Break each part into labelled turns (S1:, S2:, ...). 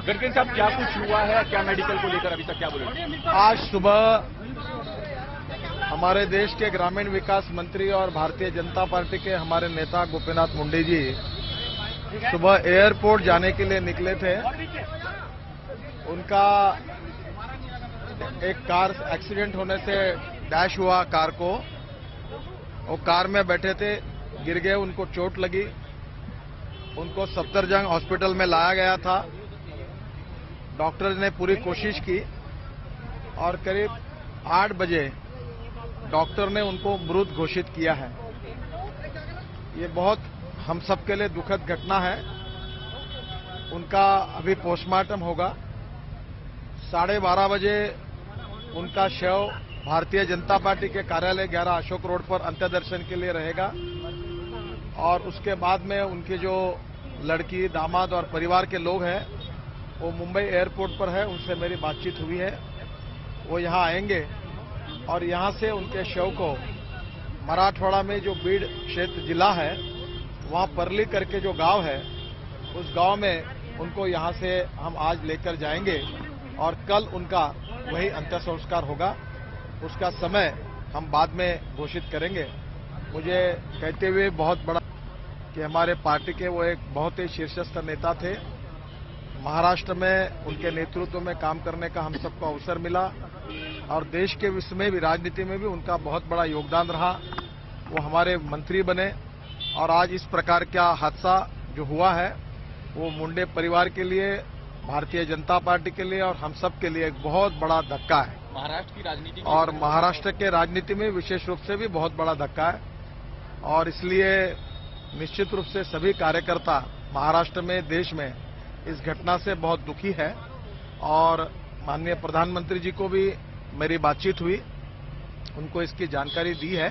S1: गडकरी साहब, क्या कुछ हुआ है, क्या मेडिकल को लेकर अभी तक क्या बोले?
S2: आज सुबह हमारे देश के ग्रामीण विकास मंत्री और भारतीय जनता पार्टी के हमारे नेता गोपीनाथ मुंडे जी सुबह एयरपोर्ट जाने के लिए निकले थे। उनका एक कार एक्सीडेंट होने से डैश हुआ कार को। वो कार में बैठे थे, गिर गए, उनको चोट लगी। उनको सफदरजंग हॉस्पिटल में लाया गया था। डॉक्टर ने पूरी कोशिश की और करीब 8 बजे डॉक्टर ने उनको मृत घोषित किया है। ये बहुत हम सबके लिए दुखद घटना है। उनका अभी पोस्टमार्टम होगा। 12:30 बजे उनका शव भारतीय जनता पार्टी के कार्यालय 11 अशोक रोड पर अंत्यदर्शन के लिए रहेगा और उसके बाद में उनके जो लड़की, दामाद और परिवार के लोग हैं वो मुंबई एयरपोर्ट पर है। उनसे मेरी बातचीत हुई है। वो यहां आएंगे और यहां से उनके शव को मराठवाड़ा में जो बीड क्षेत्र जिला है वहां परली करके जो गांव है उस गांव में उनको यहां से हम आज लेकर जाएंगे और कल उनका वही अंत्य संस्कार होगा। उसका समय हम बाद में घोषित करेंगे। मुझे कहते हुए बहुत बड़ा कि हमारे पार्टी के वो एक बहुत ही शीर्षस्थ नेता थे। महाराष्ट्र में उनके नेतृत्व में काम करने का हम सबको अवसर मिला और देश के विश्व में भी, राजनीति में भी उनका बहुत बड़ा योगदान रहा। वो हमारे मंत्री बने और आज इस प्रकार का हादसा जो हुआ है वो मुंडे परिवार के लिए, भारतीय जनता पार्टी के लिए और हम सब के लिए एक बहुत बड़ा धक्का है।
S1: महाराष्ट्र की राजनीति
S2: और महाराष्ट्र के राजनीति में विशेष रूप से भी बहुत बड़ा धक्का है और इसलिए निश्चित रूप से सभी कार्यकर्ता महाराष्ट्र में, देश में इस घटना से बहुत दुखी है। और माननीय प्रधानमंत्री जी को भी मेरी बातचीत हुई, उनको इसकी जानकारी दी है।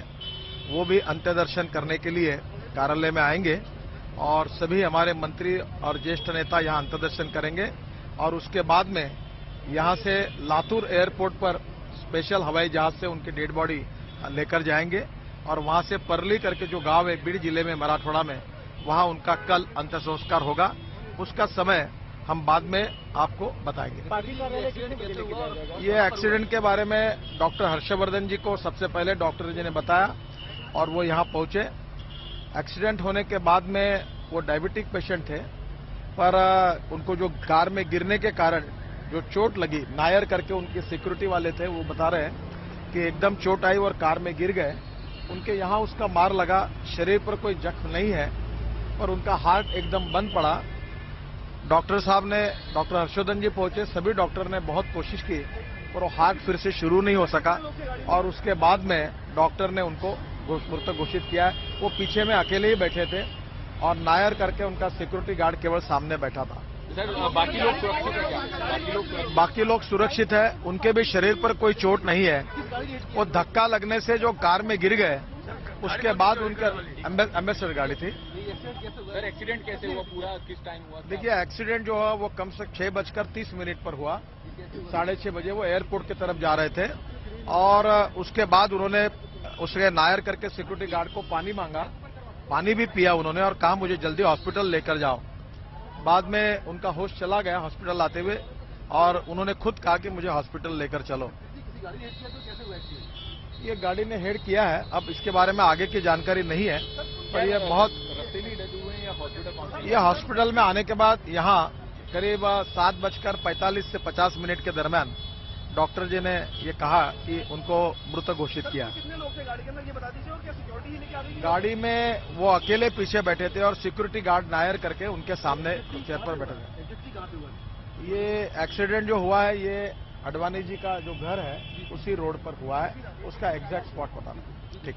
S2: वो भी अंत्यदर्शन करने के लिए कार्यालय में आएंगे और सभी हमारे मंत्री और ज्येष्ठ नेता यहां अंत्यदर्शन करेंगे और उसके बाद में यहां से लातूर एयरपोर्ट पर स्पेशल हवाई जहाज से उनकी डेड बॉडी लेकर जाएंगे और वहां से परली करके जो गांव है बीड जिले में, मराठवाड़ा में, वहां उनका कल अंत्य संस्कार होगा। उसका समय हम बाद में आपको बताएंगे। ये एक्सीडेंट के बारे में डॉक्टर हर्षवर्धन जी को सबसे पहले डॉक्टर जी ने बताया और वो यहां पहुंचे। एक्सीडेंट होने के बाद में वो डायबिटिक पेशेंट थे, पर उनको जो कार में गिरने के कारण जो चोट लगी, नायर करके उनके सिक्योरिटी वाले थे, वो बता रहे हैं कि एकदम चोट आई और कार में गिर गए। उनके यहां उसका मार लगा, शरीर पर कोई जख्म नहीं है और उनका हार्ट एकदम बंद पड़ा। डॉक्टर साहब ने, डॉक्टर हर्षवर्धन जी पहुंचे, सभी डॉक्टर ने बहुत कोशिश की पर वो हार्ट फिर से शुरू नहीं हो सका और उसके बाद में डॉक्टर ने उनको मृत घोषित किया है। वो पीछे में अकेले ही बैठे थे और नायर करके उनका सिक्योरिटी गार्ड केवल सामने बैठा था।
S1: सर, बाकी लोग सुरक्षित है क्या?
S2: बाकी लोग सुरक्षित है, उनके भी शरीर पर कोई चोट नहीं है। वो धक्का लगने से जो कार में गिर गए उसके बाद उनका एम्बेसडर गाड़ी थी।
S1: सर, एक्सीडेंट कैसे हुआ, पूरा किस टाइम हुआ?
S2: देखिए, एक्सीडेंट जो है वो कम से 6:30 पर हुआ। 6:30 बजे वो एयरपोर्ट की तरफ जा रहे थे और उसके बाद उन्होंने उसके नायर करके सिक्योरिटी गार्ड को पानी मांगा। पानी भी पिया उन्होंने और कहा मुझे जल्दी हॉस्पिटल लेकर जाओ। बाद में उनका होश चला गया हॉस्पिटल आते हुए और उन्होंने खुद कहा कि मुझे हॉस्पिटल लेकर चलो। ये गाड़ी ने हेड किया है, अब इसके बारे में आगे की जानकारी नहीं है, पर ये बहुत ये हॉस्पिटल में आने के बाद यहाँ करीब 7:45 से 50 के दरमियान डॉक्टर जी ने ये कहा कि उनको मृत घोषित किया। गाड़ी में वो अकेले पीछे बैठे थे और सिक्योरिटी गार्ड नायर करके उनके सामने चेयर पर बैठे थे। ये एक्सीडेंट जो हुआ है ये अडवाणी जी का जो घर है उसी रोड पर हुआ है, उसका एग्जैक्ट स्पॉट पता नहीं। ठीक,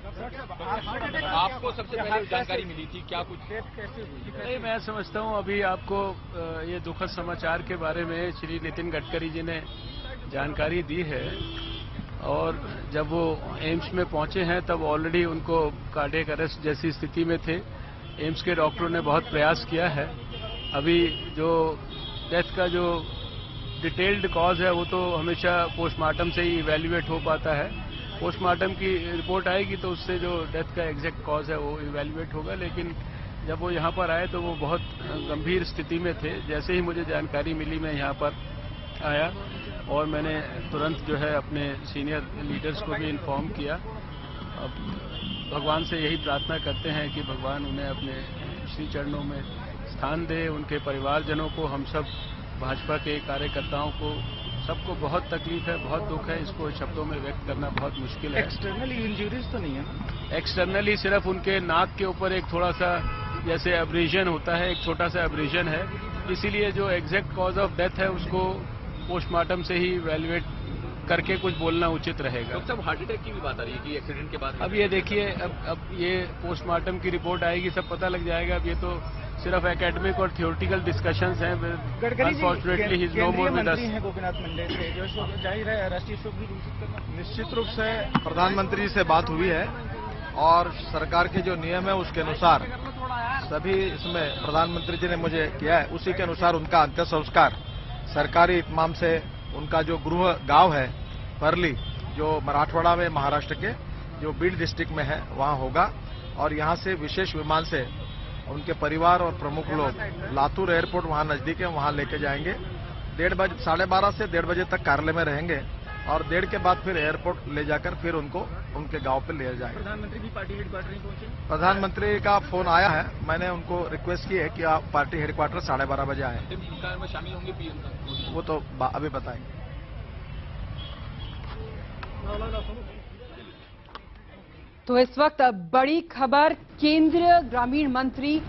S1: आपको सबसे पहले जानकारी मिली थी, क्या कुछ कैसे हुई?
S3: नहीं, मैं समझता हूं अभी आपको ये दुखद समाचार के बारे में श्री नितिन गडकरी जी ने जानकारी दी है और जब वो एम्स में पहुंचे हैं तब ऑलरेडी उनको कार्डियक अरेस्ट जैसी स्थिति में थे। एम्स के डॉक्टरों ने बहुत प्रयास किया है। अभी जो डेथ का जो डिटेल्ड कॉज है वो तो हमेशा पोस्टमार्टम से ही इवैल्यूएट हो पाता है। पोस्टमार्टम की रिपोर्ट आएगी तो उससे जो डेथ का एग्जैक्ट कॉज है वो इवैल्यूएट होगा, लेकिन जब वो यहाँ पर आए तो वो बहुत गंभीर स्थिति में थे। जैसे ही मुझे जानकारी मिली मैं यहाँ पर आया और मैंने तुरंत जो है अपने सीनियर लीडर्स को भी इन्फॉर्म किया। अब भगवान से यही प्रार्थना करते हैं कि भगवान उन्हें अपने श्री चरणों में स्थान दे। उनके परिवारजनों को, हम सब भाजपा के कार्यकर्ताओं को, सबको बहुत तकलीफ है, बहुत दुख है। इसको शब्दों में व्यक्त करना बहुत मुश्किल है।
S4: एक्सटर्नली इंजरीज तो नहीं है ना?
S3: एक्सटर्नली सिर्फ उनके नाक के ऊपर एक थोड़ा सा जैसे एब्रेजन होता है, एक छोटा सा एब्रेजन है। इसीलिए जो एग्जैक्ट कॉज ऑफ डेथ है उसको पोस्टमार्टम से ही इवैल्यूएट करके कुछ बोलना उचित रहेगा।
S1: डॉक्टर साहब, हार्ट अटैक की भी बात आ रही है कि एक्सीडेंट के बाद।
S3: अब ये देखिए, अब ये पोस्टमार्टम की रिपोर्ट आएगी, सब पता लग जाएगा। अब ये तो सिर्फ एकेडमिक और थियोरटिकल डिस्कशंस हैं। Unfortunately he is no more with us.
S4: Gopinath Munde से जो जाहिर है राष्ट्रीय शोक भी घोषित करना।
S2: निश्चित रूप से प्रधानमंत्री से बात हुई है और सरकार के जो नियम है उसके अनुसार सभी इसमें प्रधानमंत्री जी ने मुझे किया है, उसी के अनुसार उनका अंत्य संस्कार सरकारी इत्माम से उनका जो गृह गांव है परली, जो मराठवाड़ा में महाराष्ट्र के जो बीड डिस्ट्रिक्ट में है, वहां होगा। और यहां से विशेष विमान से उनके परिवार और प्रमुख लोग लातूर एयरपोर्ट वहां नजदीक है, वहां लेके जाएंगे। 12:30 से 1:30 बजे तक कार्यालय में रहेंगे और 1:30 के बाद फिर एयरपोर्ट ले जाकर फिर उनको उनके गांव पे ले जाएंगे।
S4: प्रधानमंत्री भी पार्टी हेडक्वार्टर नहीं पहुंचे?
S2: प्रधानमंत्री का फोन आया है, मैंने उनको रिक्वेस्ट की है कि आप पार्टी हेडक्वार्टर 12:30 बजे आए।
S1: में शामिल होंगे पीएम?
S2: वो तो अभी बताएंगे।
S5: तो इस वक्त बड़ी खबर, केंद्रीय ग्रामीण मंत्री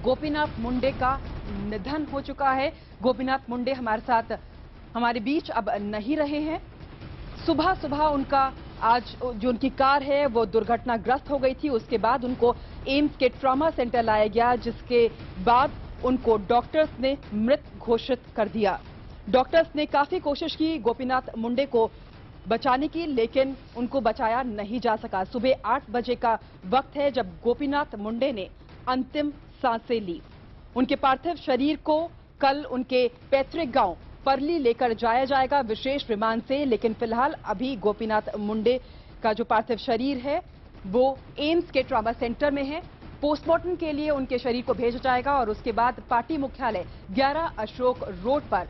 S5: गोपीनाथ मुंडे का निधन हो चुका है। गोपीनाथ मुंडे हमारे साथ, हमारे बीच अब नहीं रहे हैं। सुबह सुबह उनका आज जो उनकी कार है वो दुर्घटनाग्रस्त हो गई थी। उसके बाद उनको एम्स के ट्रॉमा सेंटर लाया गया, जिसके बाद उनको डॉक्टर्स ने मृत घोषित कर दिया। डॉक्टर्स ने काफी कोशिश की गोपीनाथ मुंडे को बचाने की, लेकिन उनको बचाया नहीं जा सका। सुबह 8 बजे का वक्त है जब गोपीनाथ मुंडे ने अंतिम सांसें ली। उनके पार्थिव शरीर को कल उनके पैतृक गांव परली लेकर जाया जाएगा विशेष विमान से, लेकिन फिलहाल अभी गोपीनाथ मुंडे का जो पार्थिव शरीर है वो एम्स के ट्रॉमा सेंटर में है। पोस्टमार्टम के लिए उनके शरीर को भेजा जाएगा और उसके बाद पार्टी मुख्यालय 11 अशोक रोड पर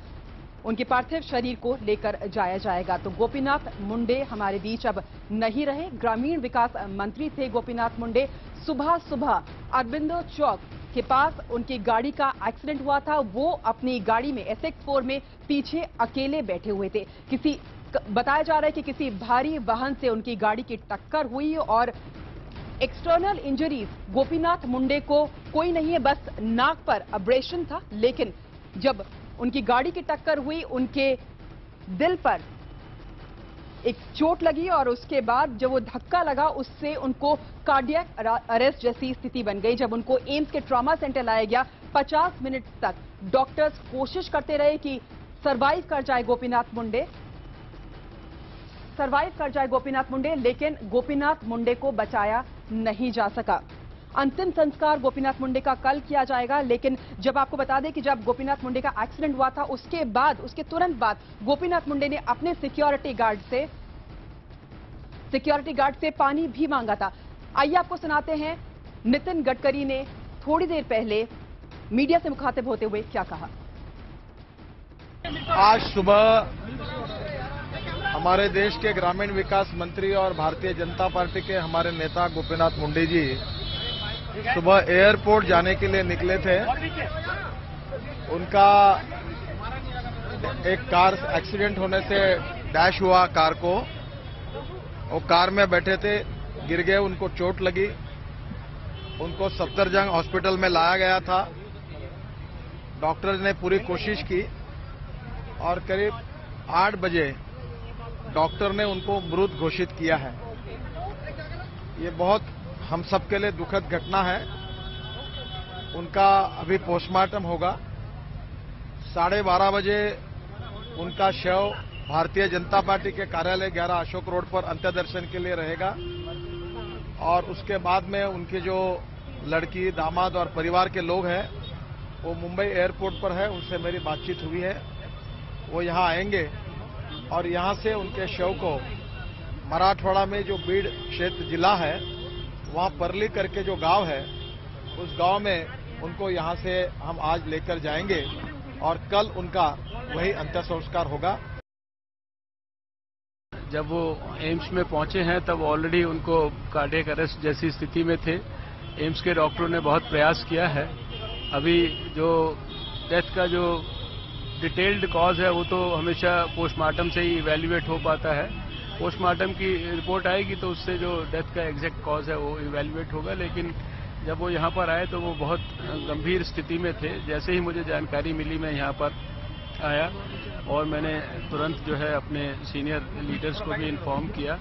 S5: उनके पार्थिव शरीर को लेकर जाया जाएगा। तो गोपीनाथ मुंडे हमारे बीच अब नहीं रहे। ग्रामीण विकास मंत्री थे गोपीनाथ मुंडे। सुबह सुबह अरबिंदो चौक के पास उनकी गाड़ी का एक्सीडेंट हुआ था। वो अपनी गाड़ी में SX4 में पीछे अकेले बैठे हुए थे। बताया जा रहा है कि किसी भारी वाहन से उनकी गाड़ी की टक्कर हुई और एक्सटर्नल इंजरीज गोपीनाथ मुंडे को कोई नहीं है, बस नाक पर अब्रेशन था। लेकिन जब उनकी गाड़ी की टक्कर हुई, उनके दिल पर एक चोट लगी और उसके बाद जब वो धक्का लगा उससे उनको कार्डियक अरेस्ट जैसी स्थिति बन गई। जब उनको एम्स के ट्रॉमा सेंटर लाया गया, 50 मिनट तक डॉक्टर्स कोशिश करते रहे कि सर्वाइव कर जाए गोपीनाथ मुंडे, लेकिन गोपीनाथ मुंडे को बचाया नहीं जा सका। अंतिम संस्कार गोपीनाथ मुंडे का कल किया जाएगा। लेकिन जब आपको बता दें कि जब गोपीनाथ मुंडे का एक्सीडेंट हुआ था उसके तुरंत बाद गोपीनाथ मुंडे ने अपने सिक्योरिटी गार्ड से पानी भी मांगा था। आइए आपको सुनाते हैं नितिन गडकरी ने थोड़ी देर पहले मीडिया से मुखातिब होते हुए क्या कहा।
S2: आज सुबह हमारे देश के ग्रामीण विकास मंत्री और भारतीय जनता पार्टी के हमारे नेता गोपीनाथ मुंडे जी सुबह एयरपोर्ट जाने के लिए निकले थे। उनका एक कार एक्सीडेंट होने से डैश हुआ कार को। वो कार में बैठे थे, गिर गए, उनको चोट लगी। उनको सफदरजंग हॉस्पिटल में लाया गया था। डॉक्टर ने पूरी कोशिश की और करीब 8 बजे डॉक्टर ने उनको मृत घोषित किया है। ये बहुत हम सबके लिए दुखद घटना है। उनका अभी पोस्टमार्टम होगा। 12:30 बजे उनका शव भारतीय जनता पार्टी के कार्यालय 11 अशोक रोड पर अंत्य दर्शन के लिए रहेगा और उसके बाद में उनके जो लड़की, दामाद और परिवार के लोग हैं वो मुंबई एयरपोर्ट पर है, उनसे मेरी बातचीत हुई है। वो यहाँ आएंगे और यहाँ से उनके शव को मराठवाड़ा में जो बीड क्षेत्र जिला है वहाँ परली करके जो गांव है उस गांव में उनको यहां से हम आज लेकर जाएंगे और कल उनका वही अंतिम संस्कार होगा।
S3: जब वो एम्स में पहुंचे हैं तब ऑलरेडी उनको कार्डियक अरेस्ट जैसी स्थिति में थे। एम्स के डॉक्टरों ने बहुत प्रयास किया है। अभी जो डेथ का जो डिटेल्ड कॉज है वो तो हमेशा पोस्टमार्टम से ही इवैल्यूएट हो पाता है। पोस्टमार्टम की रिपोर्ट आएगी तो उससे जो डेथ का एग्जैक्ट कॉज है वो इवैल्यूएट होगा। लेकिन जब वो यहाँ पर आए तो वो बहुत गंभीर स्थिति में थे। जैसे ही मुझे जानकारी मिली मैं यहाँ पर आया और मैंने तुरंत जो है अपने सीनियर लीडर्स को भी इन्फॉर्म किया।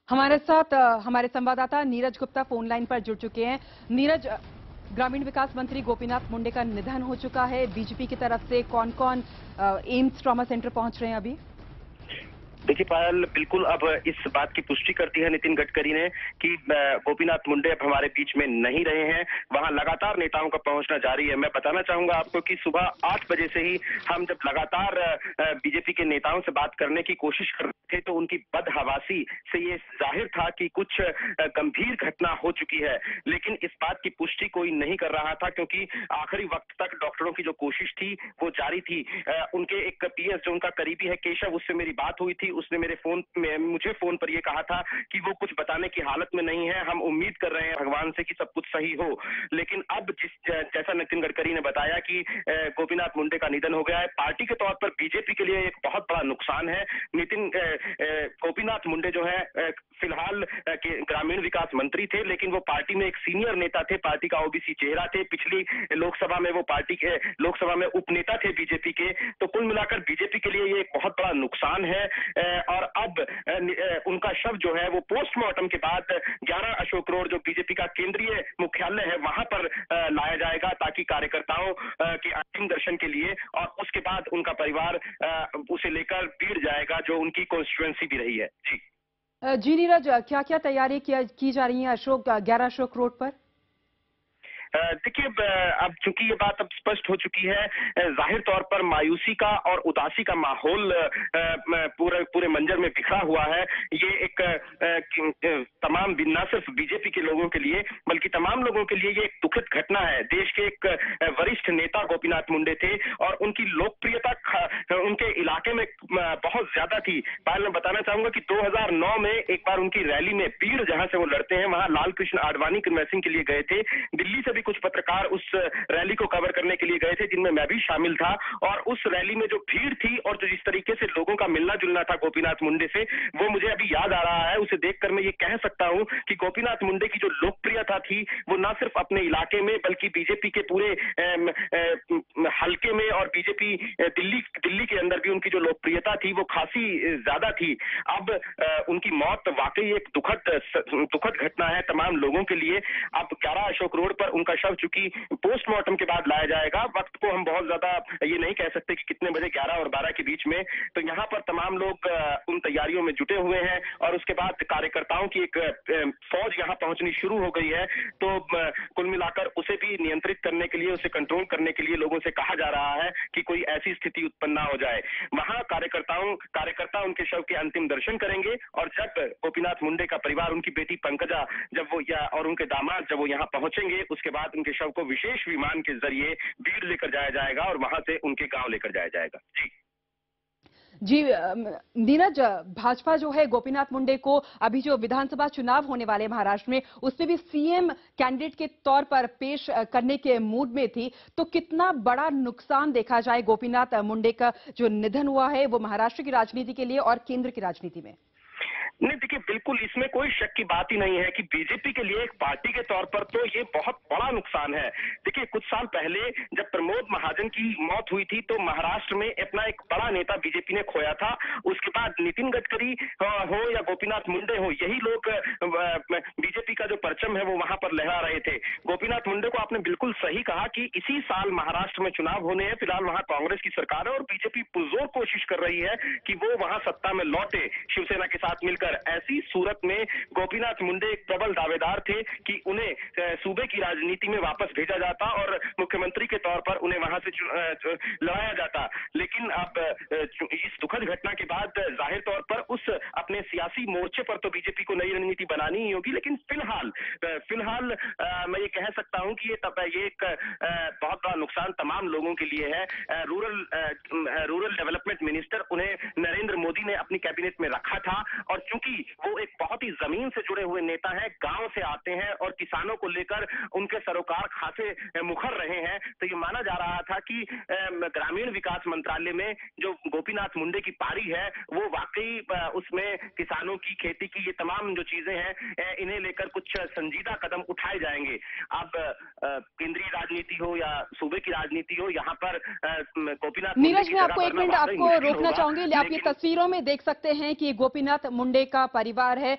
S5: हमारे साथ हमारे संवाददाता नीरज गुप्ता फोन लाइन पर जुड़ चुके हैं। नीरज, ग्रामीण विकास मंत्री गोपीनाथ मुंडे का निधन हो चुका है। बीजेपी की तरफ से कौन कौन एम्स ट्रॉमा सेंटर पहुंच रहे हैं अभी?
S6: देखिए पायल, बिल्कुल अब इस बात की पुष्टि कर दी है नितिन गडकरी ने कि गोपीनाथ मुंडे अब हमारे बीच में नहीं रहे हैं। वहां लगातार नेताओं का पहुंचना जारी है। मैं बताना चाहूंगा आपको कि सुबह 8 बजे से ही हम जब लगातार बीजेपी के नेताओं से बात करने की कोशिश कर रहे थे तो उनकी बदहवासी से ये जाहिर था कि कुछ गंभीर घटना हो चुकी है। लेकिन इस बात की पुष्टि कोई नहीं कर रहा था क्योंकि आखिरी वक्त तक डॉक्टरों की जो कोशिश थी वो जारी थी। उनके एक पीएस जो उनका करीबी है केशव, उससे मेरी बात हुई थी। उसने मुझे फोन पर यह कहा था कि वो कुछ बताने की हालत में नहीं है। हम उम्मीद कर रहे हैं भगवान से कि सब कुछ सही हो। लेकिन अब जैसा नितिन गडकरी ने बताया कि गोपीनाथ मुंडे का निधन हो गया है, पार्टी के तौर पर बीजेपी के लिए एक बहुत बड़ा नुकसान है। गोपीनाथ मुंडे जो है फिलहाल ग्रामीण विकास मंत्री थे, लेकिन वो पार्टी में एक सीनियर नेता थे, पार्टी का ओबीसी चेहरा थे। पिछली लोकसभा में वो पार्टी के लोकसभा में उपनेता थे बीजेपी के। तो कुल मिलाकर बीजेपी के लिए ये एक बहुत बड़ा नुकसान है। और अब उनका शव जो है वो पोस्टमार्टम के बाद 11 अशोक रोड जो बीजेपी का केंद्रीय मुख्यालय है वहां पर लाया जाएगा ताकि कार्यकर्ताओं के अंतिम दर्शन के लिए, और उसके बाद उनका परिवार उसे लेकर पीर जाएगा जो उनकी कॉन्स्टिट्यूएंसी भी रही है।
S5: जी नीरज, क्या क्या तैयारी की जा रही है 11 अशोक रोड पर?
S6: देखिए, अब चूंकि ये बात अब स्पष्ट हो चुकी है, जाहिर तौर पर मायूसी का और उदासी का माहौल पूरे मंजर में बिखरा हुआ है। ये एक तमाम न सिर्फ बीजेपी के लोगों के लिए बल्कि तमाम लोगों के लिए ये एक दुखद घटना है। देश के एक वरिष्ठ नेता गोपीनाथ मुंडे थे और उनकी लोकप्रियता उनके इलाके में बहुत ज्यादा थी। मैं बताना चाहूंगा कि 2009 में एक बार उनकी रैली में पीर जहां से वो लड़ते हैं वहां लाल कृष्ण आडवाणी कन्वेंसिंग के लिए गए थे। दिल्ली से भी कुछ पत्रकार उस रैली को कवर करने के लिए गए थे जिनमें मैं भी शामिल था। और उस रैली में जो भीड़ थी और जो जिस तरीके से लोगों का मिलना जुलना था गोपीनाथ मुंडे से, वो मुझे अभी याद आ रहा है। उसे देखकर मैं ये कह सकता हूं कि गोपीनाथ मुंडे की जो लोकप्रियता थी वो न सिर्फ अपने इलाके में बल्कि बीजेपी के पूरे हल्के में और बीजेपी दिल्ली के अंदर भी उनकी जो लोकप्रियता थी वो खासी ज्यादा थी। अब उनकी मौत वाकई एक दुखद घटना है तमाम लोगों के लिए। अब 11 अशोक रोड पर उनका शव चूंकि पोस्टमार्टम के बाद लाया जाएगा, वक्त को हम बहुत ज्यादा ये नहीं कह सकते कि कितने बजे, 11 और 12 के बीच में। तो यहाँ पर तमाम लोग उन तैयारियों में जुटे हुए हैं और उसके बाद कार्यकर्ताओं की एक फौज यहाँ पहुंचनी शुरू हो गई है। तो कुल मिलाकर उसे भी नियंत्रित करने के लिए, उसे कंट्रोल करने के लिए लोगों से कहा जा रहा है कि कोई ऐसी स्थिति उत्पन्न ना हो जाए। वहां कार्यकर्ता उनके शव के अंतिम दर्शन करेंगे और जब गोपीनाथ मुंडे का परिवार, उनकी बेटी पंकजा और उनके दामाद जब वो यहाँ पहुंचेंगे, उसके बाद उनके शव को विशेष विमान के जरिए बीड़ लेकर जाया जाएगा और वहां से उनके गांव लेकर जाया जाएगा।
S5: जी नीरज, भाजपा जो है गोपीनाथ मुंडे को अभी जो विधानसभा चुनाव होने वाले महाराष्ट्र में उसमें भी सीएम कैंडिडेट के तौर पर पेश करने के मूड में थी। तो कितना बड़ा नुकसान देखा जाए गोपीनाथ मुंडे का जो निधन हुआ है वो महाराष्ट्र की राजनीति के लिए और केंद्र की राजनीति में?
S6: नहीं, देखिए बिल्कुल इसमें कोई शक की बात ही नहीं है कि बीजेपी के लिए एक पार्टी के तौर पर तो ये बहुत बड़ा नुकसान है। देखिए कुछ साल पहले जब प्रमोद महाजन की मौत हुई थी तो महाराष्ट्र में अपना एक बड़ा नेता बीजेपी ने खोया था। उसके बाद नितिन गडकरी हो या गोपीनाथ मुंडे हो, यही लोग बीजेपी का जो परचम है वो वहां पर लहरा रहे थे। गोपीनाथ मुंडे को आपने बिल्कुल सही कहा कि इसी साल महाराष्ट्र में चुनाव होने हैं। फिलहाल वहां कांग्रेस की सरकार है और बीजेपी पुरजोर कोशिश कर रही है कि वो वहां सत्ता में लौटे, शिवसेना के साथ मिलकर लेकर ऐसी सूरत में गोपीनाथ मुंडे एक प्रबल दावेदार थे कि उन्हें सूबे की राजनीति में वापस भेजा जाता और मुख्यमंत्री के तौर पर उन्हें वहां से लड़ाया जाता। लेकिन अब इस दुखद घटना के बाद जाहिर तौर पर उस अपने सियासी मोर्चे पर तो बीजेपी को नई रणनीति बनानी ही होगी, लेकिन फिलहाल मैं ये कह सकता हूं कि ये एक बहुत बड़ा नुकसान तमाम लोगों के लिए है। रूरल डेवलपमेंट मिनिस्टर उन्हें नरेंद्र मोदी ने अपनी कैबिनेट में रखा था और चूंकि वो एक बहुत ही जमीन से जुड़े हुए नेता हैं, गांव से आते हैं और किसानों को लेकर उनके सरोकार खासे मुखर रहे हैं, तो ये माना जा रहा था कि ग्रामीण विकास मंत्रालय में जो गोपीनाथ मुंडे की पारी है वो वाकई उसमें किसानों की खेती की ये तमाम जो चीजें हैं इन्हें लेकर कुछ संजीदा कदम उठाए जाएंगे। अब केंद्रीय राजनीति हो या सूबे की राजनीति हो, यहाँ पर गोपीनाथ
S5: नीरज, मैं आपको एक मिनट आपको रोकना चाहूंगी। आप ये तस्वीरों में देख सकते हैं कि गोपीनाथ मुंडे का परिवार है,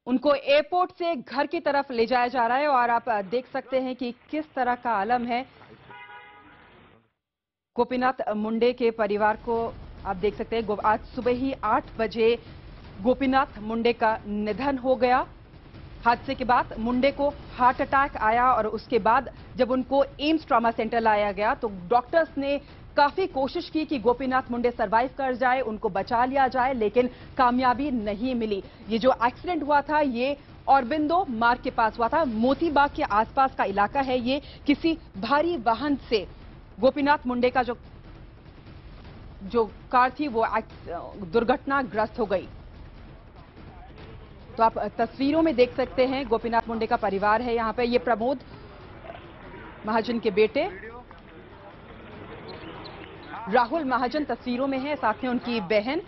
S5: उनको एयरपोर्ट से घर की तरफ ले जाया जा रहा है और आप देख सकते हैं कि किस तरह का आलम है गोपीनाथ मुंडे के परिवार को। आप देख सकते हैं आज सुबह ही 8 बजे गोपीनाथ मुंडे का निधन हो गया। हादसे के बाद मुंडे को हार्ट अटैक आया और उसके बाद जब उनको एम्स ट्रॉमा सेंटर लाया गया तो डॉक्टर्स ने काफी कोशिश की कि गोपीनाथ मुंडे सरवाइव कर जाए, उनको बचा लिया जाए, लेकिन कामयाबी नहीं मिली। ये जो एक्सीडेंट हुआ था ये औरबिंदो मार्ग के पास हुआ था, मोतीबाग के आसपास का इलाका है ये। किसी भारी वाहन से गोपीनाथ मुंडे का जो कार थी वो दुर्घटनाग्रस्त हो गई। तो आप तस्वीरों में देख सकते हैं गोपीनाथ मुंडे का परिवार है यहाँ पे। ये प्रमोद महाजन के बेटे राहुल महाजन तस्वीरों में है, साथ में उनकी बहन।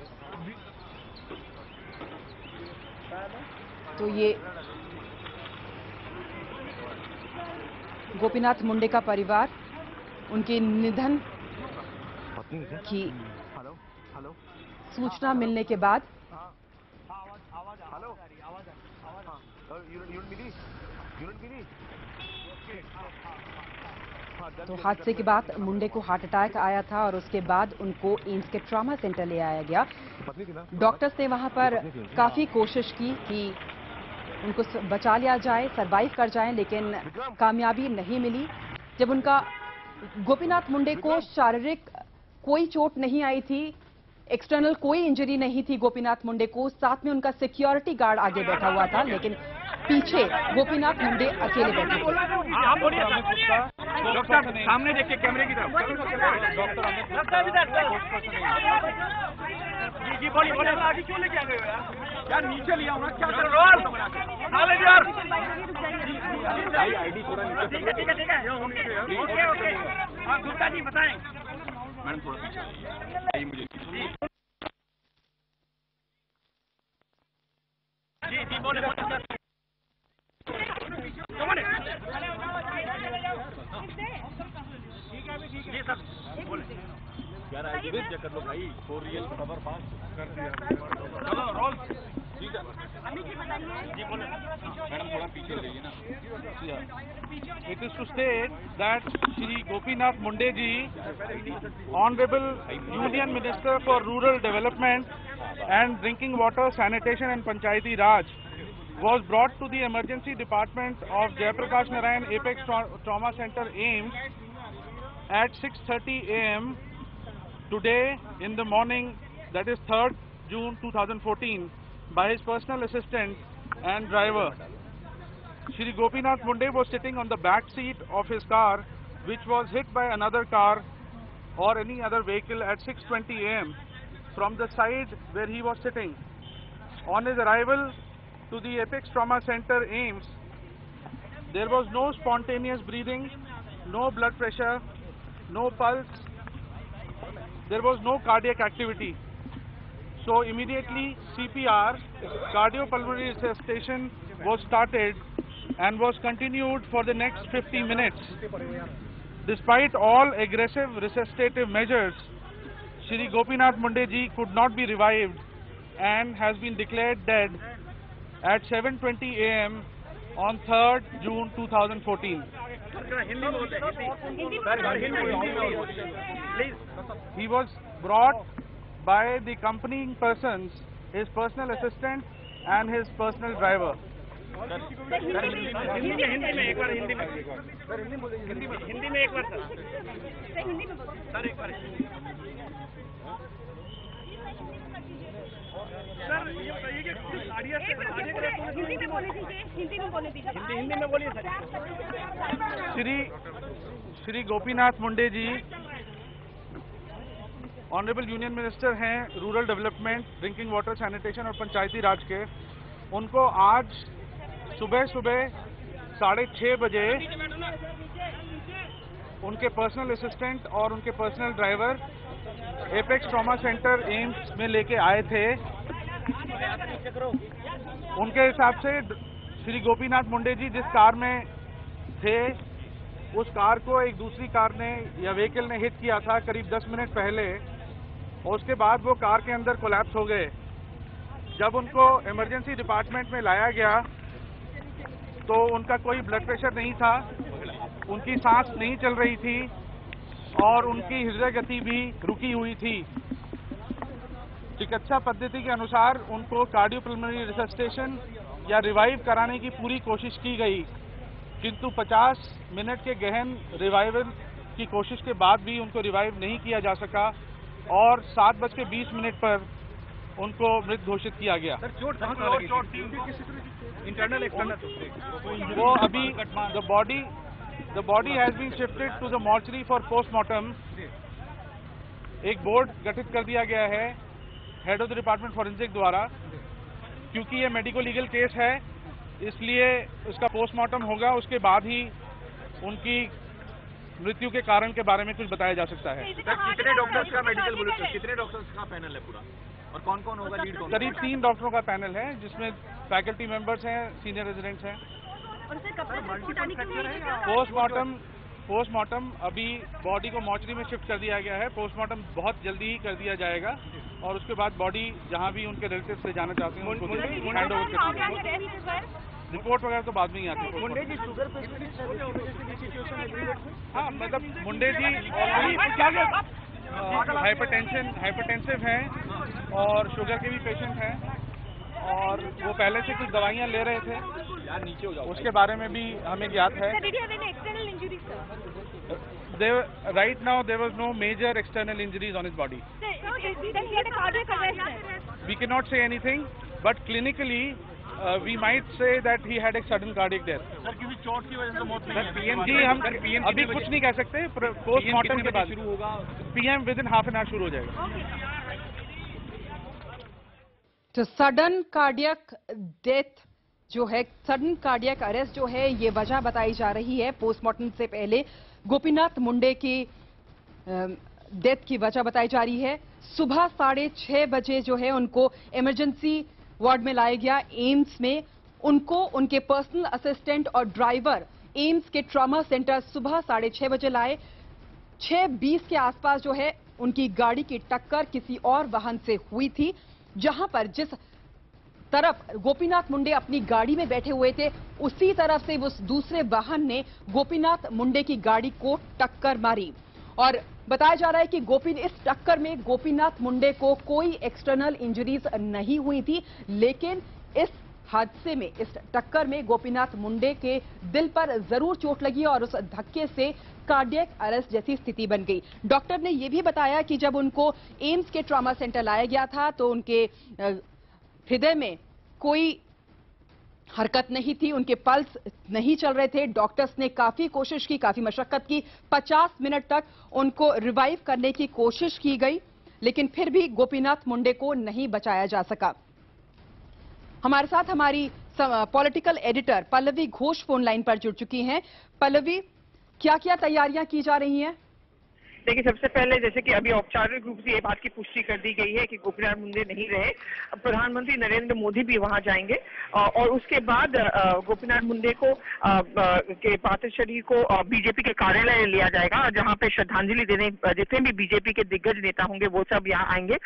S5: तो ये गोपीनाथ मुंडे का परिवार, उनके निधन की सूचना मिलने के बाद तो हादसे के बाद मुंडे को हार्ट अटैक आया था और उसके बाद उनको एम्स के ट्रॉमा सेंटर ले आया गया। डॉक्टर्स ने वहां पर काफी कोशिश की कि उनको बचा लिया जाए, सरवाइव कर जाएं, लेकिन कामयाबी नहीं मिली। जब उनका गोपीनाथ मुंडे को शारीरिक कोई चोट नहीं आई थी, एक्सटर्नल कोई इंजरी नहीं थी गोपीनाथ मुंडे को, साथ में उनका सिक्योरिटी गार्ड आगे बैठा हुआ था, लेकिन पीछे गोपीनाथ मुंडे अकेले बैठे थे।
S1: आप बोलिए डॉक्टर, सामने देखिए कैमरे की तरफ। जी बोलिए, आगे क्यों लेके आ गए हो यार? नीचे लिया हूँ ना, क्या कर रहे हो यार? आईडी थोड़ा नीचे। ठीक है। ओके। हाँ गुप्ता जी बताएं। मैडम थोड़ा पीछे मुझे। जी बोले। ये सब बोले यार, आईडी भेज कर लो भाई, फॉर रियल खबर पास कर दिया। चलो रोल। जी बोले मैडम थोड़ा पीछे रहिए ना।
S7: It is to state that Shri Gopinath Munde ji, Honorable Union Minister for Rural Development and Drinking Water, Sanitation and Panchayati Raj, was brought to the emergency department of Jayaprakash Narayan Apex Trauma Center AIMS at 6:30 a.m. today in the morning, that is 3rd June 2014, by his personal assistant and driver. Shri Gopinath Munde was sitting on the back seat of his car, which was hit by another car or any other vehicle at 6:20 a.m. from the side where he was sitting. On his arrival to the Apex Trauma Center AIMS, there was no spontaneous breathing, no blood pressure, no pulse, there was no cardiac activity. So immediately CPR, cardiopulmonary resuscitation, was started and was continued for the next 50 minutes. Despite all aggressive resuscitative measures, Shri Gopinath Munde ji could not be revived and has been declared dead at 7:20 a.m. on 3rd June 2014. He was brought by the accompanying persons his personal assistant and his personal driver. Shri Gopinath Munde ji honourable union minister हैं rural development, drinking water, sanitation और पंचायती राज के। उनको आज सुबह 6:30 बजे उनके personal assistant और उनके personal driver apex trauma centre AIIMS में लेके आए थे। उनके हिसाब से श्री गोपीनाथ मुंडे जी जिस कार में थे उस कार को एक दूसरी कार ने या व्हीकल ने हिट किया था करीब 10 मिनट पहले, और उसके बाद वो कार के अंदर कोलैप्स हो गए। जब उनको इमरजेंसी डिपार्टमेंट में लाया गया तो उनका कोई ब्लड प्रेशर नहीं था, उनकी सांस नहीं चल रही थी और उनकी हृदय गति भी रुकी हुई थी। चिकित्सा पद्धति के अनुसार उनको कार्डियोपल्मोनरी रिससिटेशन या रिवाइव कराने की पूरी कोशिश की गई, किंतु 50 मिनट के गहन रिवाइवल की कोशिश के बाद भी उनको रिवाइव नहीं किया जा सका और 7:20 पर उनको मृत घोषित किया गया।
S1: इंटरनल एक्सटर्नल
S7: वो अभी the body has been shifted to the mortuary for postmortem. एक बोर्ड गठित कर दिया गया है head of the department forensic द्वारा। क्योंकि ये मेडिको लीगल केस है इसलिए उसका पोस्टमार्टम होगा, उसके बाद ही उनकी मृत्यु के कारण के बारे में कुछ बताया जा सकता है।
S1: कितने डॉक्टर्स का मेडिकल बुलेटिन, कितने डॉक्टर्स का पैनल है पूरा और कौन कौन होगा लीड?
S7: करीब 3 डॉक्टरों का पैनल है जिसमें फैकल्टी मेंबर्स हैं, सीनियर रेजिडेंट्स हैं। पोस्टमार्टम अभी बॉडी को मॉर्चरी में शिफ्ट कर दिया गया है। पोस्टमार्टम बहुत जल्दी ही कर दिया जाएगा और उसके बाद बॉडी जहां भी उनके रिलेटिव्स से जाना चाहते हैं उनको हैंड ओवर कर दिया जाएगा। रिपोर्ट वगैरह तो बाद में ही आती है।
S4: मुंडे जी शुगर पेशेंट,
S7: हाँ, मतलब मुंडे जी हाइपरटेंसिव हैं और शुगर के भी पेशेंट हैं और वो पहले से कुछ दवाइयां ले रहे थे।
S1: यार नीचे हो जाओ।
S7: उसके बारे में भी हमें ज्ञात है। Right now there was no major external injuries on his body. We cannot say anything, but clinically we might say that he had a sudden cardiac death.
S1: Sir किसी चोट की वजह से मौत नहीं
S7: जी हम अभी कुछ नहीं कह सकते। पोस्टमार्टम के बाद
S1: शुरू होगा।
S7: PM within half an hour शुरू हो जाएगा।
S5: तो सडन कार्डियक डेथ जो है, सडन कार्डियक अरेस्ट जो है, ये वजह बताई जा रही है। पोस्टमार्टम से पहले गोपीनाथ मुंडे की डेथ की वजह बताई जा रही है। सुबह 6:30 बजे जो है उनको इमरजेंसी वार्ड में लाया गया एम्स में। उनको उनके पर्सनल असिस्टेंट और ड्राइवर एम्स के ट्रॉमा सेंटर सुबह 6:30 बजे लाए। 6:20 के आसपास जो है उनकी गाड़ी की टक्कर किसी और वाहन से हुई थी, जहां पर जिस तरफ गोपीनाथ मुंडे अपनी गाड़ी में बैठे हुए थे उसी तरफ से उस दूसरे वाहन ने गोपीनाथ मुंडे की गाड़ी को टक्कर मारी। और बताया जा रहा है कि इस टक्कर में गोपीनाथ मुंडे को कोई एक्सटर्नल इंजरीज नहीं हुई थी, लेकिन इस हादसे में, इस टक्कर में गोपीनाथ मुंडे के दिल पर जरूर चोट लगी और उस धक्के से कार्डियक अरेस्ट जैसी स्थिति बन गई। डॉक्टर ने यह भी बताया कि जब उनको एम्स के ट्रॉमा सेंटर लाया गया था तो उनके हृदय में कोई हरकत नहीं थी, उनके पल्स नहीं चल रहे थे। डॉक्टर्स ने काफी कोशिश की, काफी मशक्कत की, 50 मिनट तक उनको रिवाइव करने की कोशिश की गई, लेकिन फिर भी गोपीनाथ मुंडे को नहीं बचाया जा सका। हमारे साथ हमारी political editor Pallavi Ghosh phone line पर जुड़ चुकी हैं। पल्लवी, क्या क्या तैयारियां की जा रही हैं?
S8: देखिए, सबसे पहले जैसे कि अभी औपचारिक रूप से ये बात की पुष्टि कर दी गई है कि गोपीनाथ मुंडे नहीं रहे। प्रधानमंत्री नरेंद्र मोदी भी वहां जाएंगे और उसके बाद गोपीनाथ मुंडे को के पार्थिव शरीर को बीजेपी के कार्यालय लिया जाएगा, जहां पे श्रद्धांजलि देने जितने भी बीजेपी के दिग्गज नेता होंगे वो सब यहाँ आएंगे।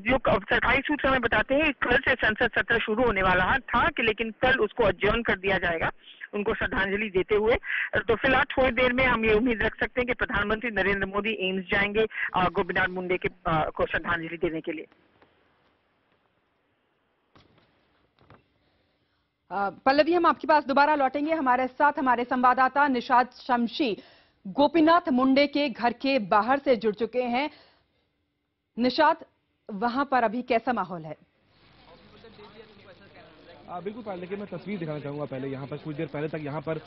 S8: जो सरकारी सूत्र हमें बताते हैं कल से संसद सत्र शुरू होने वाला था कि लेकिन कल उसको अडजर्न कर दिया जाएगा उनको श्रद्धांजलि देते हुए। तो फिलहाल थोड़ी देर में हम ये उम्मीद रख सकते हैं कि प्रधानमंत्री नरेंद्र मोदी एम्स जाएंगे गोपीनाथ मुंडे को श्रद्धांजलि देने के लिए।
S5: पल्लवी, हम आपके पास दोबारा लौटेंगे। हमारे साथ हमारे संवाददाता निषाद शमशी गोपीनाथ मुंडे के घर के बाहर से जुड़ चुके हैं। निषाद, वहां पर अभी कैसा माहौल है?
S1: बिल्कुल पहले देखिए, मैं तस्वीर दिखाना चाहूंगा। पहले यहाँ पर कुछ देर पहले तक यहाँ पर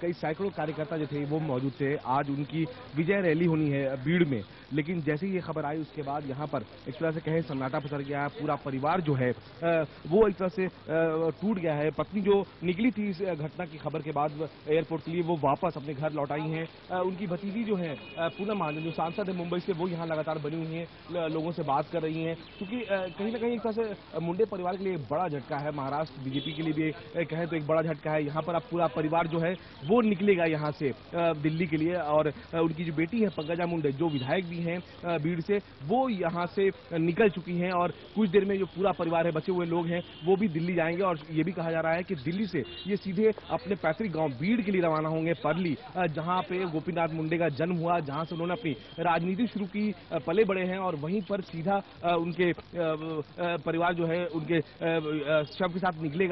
S1: कई सैकड़ों कार्यकर्ता जो थे वो मौजूद थे। आज उनकी विजय रैली होनी है भीड़ में, लेकिन जैसे ही ये खबर आई उसके बाद यहाँ पर एक तरह से कहे सन्नाटा पसर गया है। पूरा परिवार जो है वो एक तरह से टूट गया है। पत्नी जो निकली थी इस घटना की खबर के बाद एयरपोर्ट के लिए, वो वापस अपने घर लौट आई हैं। उनकी भतीजी जो है पूनम महाजन, जो सांसद है मुंबई से, वो यहाँ लगातार बनी हुई है, लोगों से बात कर रही हैं। क्योंकि कहीं ना कहीं एक तरह से मुंडे परिवार के लिए बड़ा झटका है। महाराष्ट्र बीजेपी के लिए भी कहें तो एक बड़ा झटका है। यहाँ पर अब पूरा परिवार जो है वो निकलेगा यहाँ से दिल्ली के लिए। और उनकी जो बेटी है पंकजा मुंडे, जो विधायक भी हैं भीड़ से, वो यहाँ से निकल चुकी हैं। और कुछ देर में जो पूरा परिवार है, बचे हुए लोग हैं, वो भी दिल्ली जाएंगे। और ये भी कहा जा रहा है कि दिल्ली से ये सीधे अपने पैतृक गांव बीड़ के लिए रवाना होंगे, परली, जहां पे गोपीनाथ मुंडे का जन्म हुआ, जहां से उन्होंने अपनी राजनीति शुरू की, पले बड़े हैं। और वहीं पर सीधा उनके परिवार जो है उनके शव के साथ निकलेगा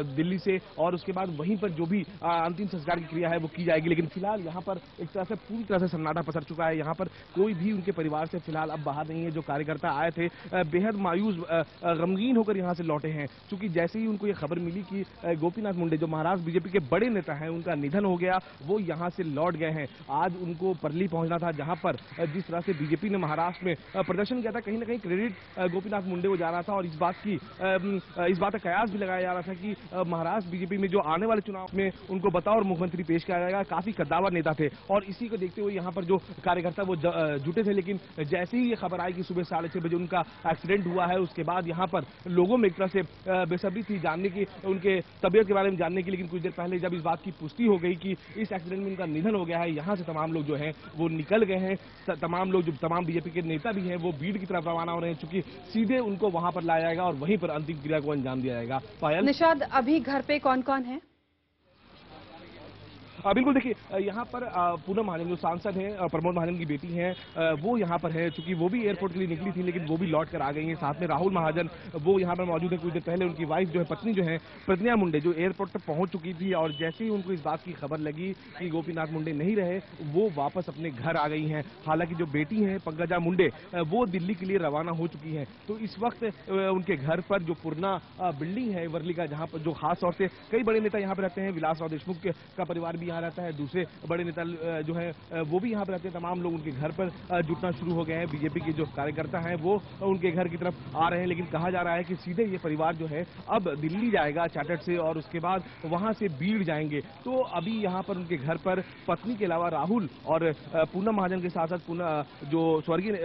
S1: दिल्ली से। और उसके बाद वहीं पर जो भी अंतिम संस्कार की क्रिया है वो की जाएगी। लेकिन फिलहाल यहाँ पर एक तरह से पूरी तरह से सन्नाटा पसर चुका है। यहाँ पर कोई भी उनके परिवार से फिलहाल अब बाहर नहीं है। जो कार्यकर्ता आए थे बेहद मायूस, गमगीन होकर यहाँ से लौटे हैं। क्योंकि जैसे ही उनको ये खबर मिली कि गोपीनाथ मुंडे, जो महाराष्ट्र बीजेपी के बड़े नेता हैं, उनका निधन हो गया, वो यहाँ से लौट गए हैं। आज उनको परली पहुंचना था, जहां पर जिस तरह से बीजेपी ने महाराष्ट्र में प्रदर्शन किया था, कहीं ना कहीं क्रेडिट गोपीनाथ मुंडे को जा रहा था। और इस बात का कयास भी लगाया जा रहा था कि महाराष्ट्र बीजेपी में जो आने वाले चुनाव में उनको बतौर मुख्यमंत्री पेश किया जाएगा। काफी कद्दावर नेता थे और इसी को देखते हुए यहाँ पर जो कार्यकर्ता वो जुटे थे। लेकिन जैसे ही ये खबर आई कि सुबह 6:30 बजे उनका एक्सीडेंट हुआ है, उसके बाद यहाँ पर लोगों में एक तरह से बेसब्री थी जानने की, उनके तबियत के बारे में जानने की। लेकिन कुछ देर पहले जब इस बात की पुष्टि हो गई कि इस एक्सीडेंट में उनका निधन हो गया है, यहाँ से तमाम लोग जो हैं वो निकल गए हैं। तमाम लोग, जो तमाम बीजेपी के नेता भी हैं, वो भीड़ की तरफ रवाना हो रहे हैं, चूंकि सीधे उनको वहां पर लाया जाएगा और वहीं पर अंतिम क्रिया को अंजाम दिया जाएगा। पायल,
S5: निषाद, अभी घर पे कौन कौन है?
S1: बिल्कुल, देखिए यहाँ पर पूनम महाजन जो सांसद हैं, प्रमोद महाजन की बेटी हैं, वो यहाँ पर है। चूंकि वो भी एयरपोर्ट के लिए निकली थी, लेकिन वो भी लौट कर आ गई हैं। साथ में राहुल महाजन, वो यहाँ पर मौजूद है। कुछ देर पहले उनकी वाइफ जो है, पत्नी जो है प्रज्ञा मुंडे, जो एयरपोर्ट तक पहुंच चुकी थी। और जैसे ही उनको इस बात की खबर लगी कि गोपीनाथ मुंडे नहीं रहे, वो वापस अपने घर आ गई हैं। हालांकि जो बेटी है पंकजा मुंडे, वो दिल्ली के लिए रवाना हो चुकी है। तो इस वक्त उनके घर पर जो पुराना बिल्डिंग है वर्ली का, जहाँ पर जो खास तौर से कई बड़े नेता यहाँ पर रहते हैं, विलासराव देशमुख का परिवार भी यहाँ रहता है, दूसरे बड़े नेता जो है वो भी यहाँ पर रहते हैं। तमाम लोग उनके घर पर जुटना शुरू हो गए हैं। बीजेपी के जो कार्यकर्ता हैं वो उनके घर की तरफ आ रहे हैं। लेकिन कहा जा रहा है कि सीधे ये परिवार जो है अब दिल्ली जाएगा चार्टर्ड से, और उसके बाद वहां से बीड़ जाएंगे। तो अभी यहाँ पर उनके घर पर पत्नी के अलावा राहुल और पूनम महाजन के साथ साथ जो स्वर्गीय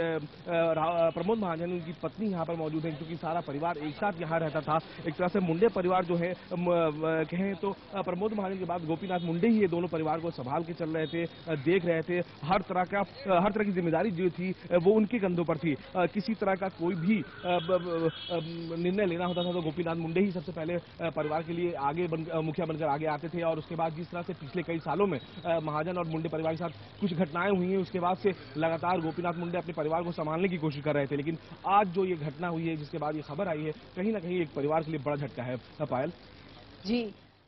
S1: प्रमोद महाजन, उनकी पत्नी यहाँ पर मौजूद है। क्योंकि सारा परिवार एक साथ यहाँ रहता था। एक तरह से मुंडे परिवार जो है कहें तो प्रमोद महाजन के बाद गोपीनाथ मुंडे ही ये दोनों परिवार को संभाल के चल रहे थे, देख रहे थे। हर तरह की जिम्मेदारी जो थी वो उनके कंधों पर थी। किसी तरह का कोई भी निर्णय लेना होता था तो गोपीनाथ मुंडे ही सबसे पहले परिवार के लिए मुखिया बनकर आगे आते थे। और उसके बाद जिस तरह से पिछले कई सालों में महाजन और मुंडे परिवार के साथ कुछ घटनाएं हुई हैं, उसके बाद से लगातार गोपीनाथ मुंडे अपने परिवार को संभालने की कोशिश कर रहे थे। लेकिन आज जो ये घटना हुई है, जिसके बाद ये खबर आई है, कहीं ना कहीं एक परिवार के लिए बड़ा झटका है। पायल
S5: जी,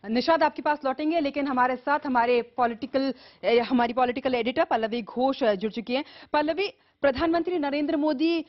S5: निषाद आपके पास लौटेंगे, लेकिन हमारे साथ हमारी पॉलिटिकल एडिटर पल्लवी घोष जुड़ चुकी हैं। पल्लवी, प्रधानमंत्री नरेंद्र मोदी